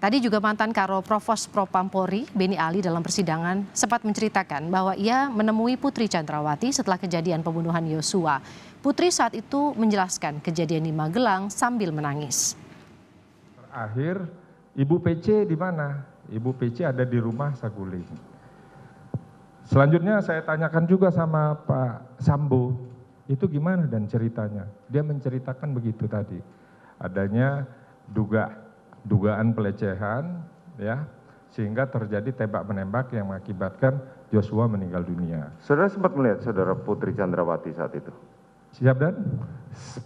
Tadi juga mantan Karo Provos Propam Polri, Beni Ali dalam persidangan sempat menceritakan bahwa ia menemui Putri Chandrawati setelah kejadian pembunuhan Yosua. Putri saat itu menjelaskan kejadian di Magelang sambil menangis. Terakhir, Ibu PC di mana? Ibu PC ada di rumah Saguling. Selanjutnya saya tanyakan juga sama Pak Sambo, itu gimana dan ceritanya? Dia menceritakan begitu tadi, adanya dugaan pelecehan, ya, sehingga terjadi tembak menembak yang mengakibatkan Joshua meninggal dunia. Saudara sempat melihat saudara Putri Chandrawati saat itu? Siap dan?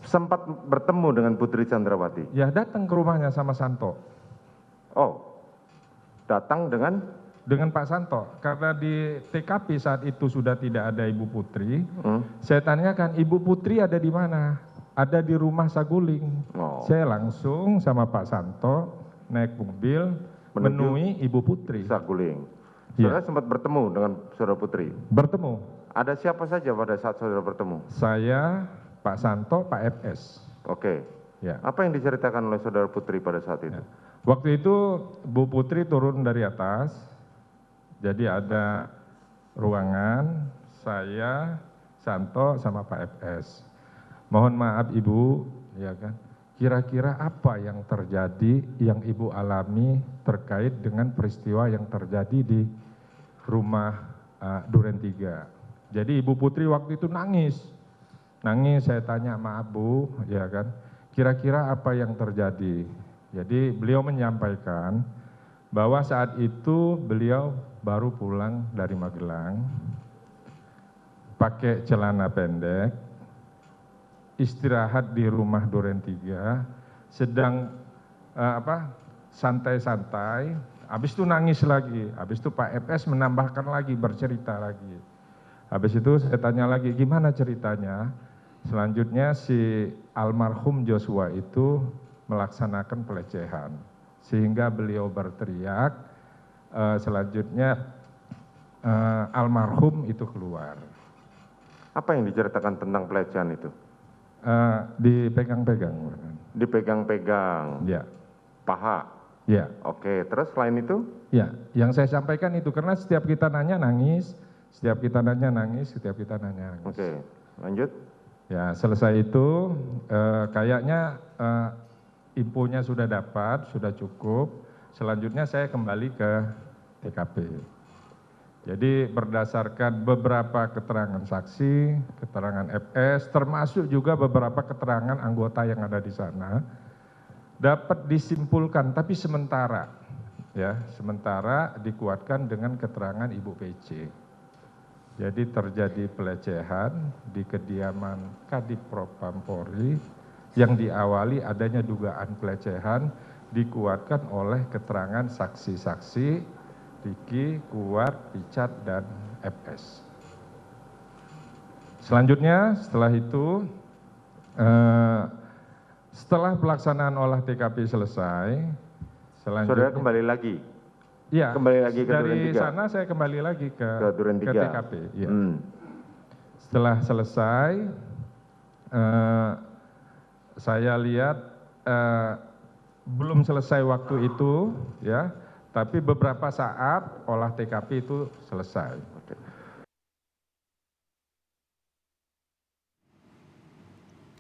Sempat bertemu dengan Putri Chandrawati? Ya, datang ke rumahnya sama Santo. Oh, datang dengan Pak Santo, karena di TKP saat itu sudah tidak ada Ibu Putri. Saya tanyakan, Ibu Putri ada di mana? Ada di rumah Saguling. Saya langsung sama Pak Santo naik mobil menemui Ibu Putri. Saguling. Saudara sempat bertemu dengan saudara Putri? Bertemu. Ada siapa saja pada saat saudara bertemu? Saya, Pak Santo, Pak FS. Oke. Ya. Apa yang diceritakan oleh saudara Putri pada saat itu? Ya. Waktu itu Bu Putri turun dari atas, jadi ada ruangan, saya, Santo, sama Pak FS. Mohon maaf Ibu, ya kan, kira-kira apa yang terjadi, yang Ibu alami terkait dengan peristiwa yang terjadi di rumah Duren 3. Jadi Ibu Putri waktu itu nangis, saya tanya, maaf Bu, ya kan, kira-kira apa yang terjadi. Jadi beliau menyampaikan bahwa saat itu beliau baru pulang dari Magelang, pakai celana pendek, istirahat di rumah Duren 3, sedang santai-santai, habis itu nangis lagi, habis itu Pak FS menambahkan lagi, bercerita lagi. Habis itu saya tanya lagi, gimana ceritanya? Selanjutnya si almarhum Joshua itu melaksanakan pelecehan, sehingga beliau berteriak, selanjutnya almarhum itu keluar. Apa yang diceritakan tentang pelecehan itu? Dipegang-pegang. Dipegang-pegang? Ya. Paha? Ya. Oke, terus selain itu? Ya, yang saya sampaikan itu, karena setiap kita nanya nangis, setiap kita nanya nangis. Oke, lanjut. Ya, selesai itu kayaknya infonya sudah dapat, sudah cukup. Selanjutnya saya kembali ke TKP. Jadi berdasarkan beberapa keterangan saksi, keterangan FS, termasuk juga beberapa keterangan anggota yang ada di sana, dapat disimpulkan, tapi sementara, ya, sementara dikuatkan dengan keterangan Ibu PC. Jadi terjadi pelecehan di kediaman Kadif Propam Polri yang diawali adanya dugaan pelecehan, dikuatkan oleh keterangan saksi-saksi Riki, Kuat, Richard, dan FS. Selanjutnya setelah itu, setelah pelaksanaan olah TKP selesai, saudara kembali lagi? Ya, kembali lagi ke Duren 3? Dari sana saya kembali lagi ke Duren 3? Ke TKP. Ya. Setelah selesai, saya lihat belum selesai waktu itu, ya, tapi beberapa saat olah TKP itu selesai.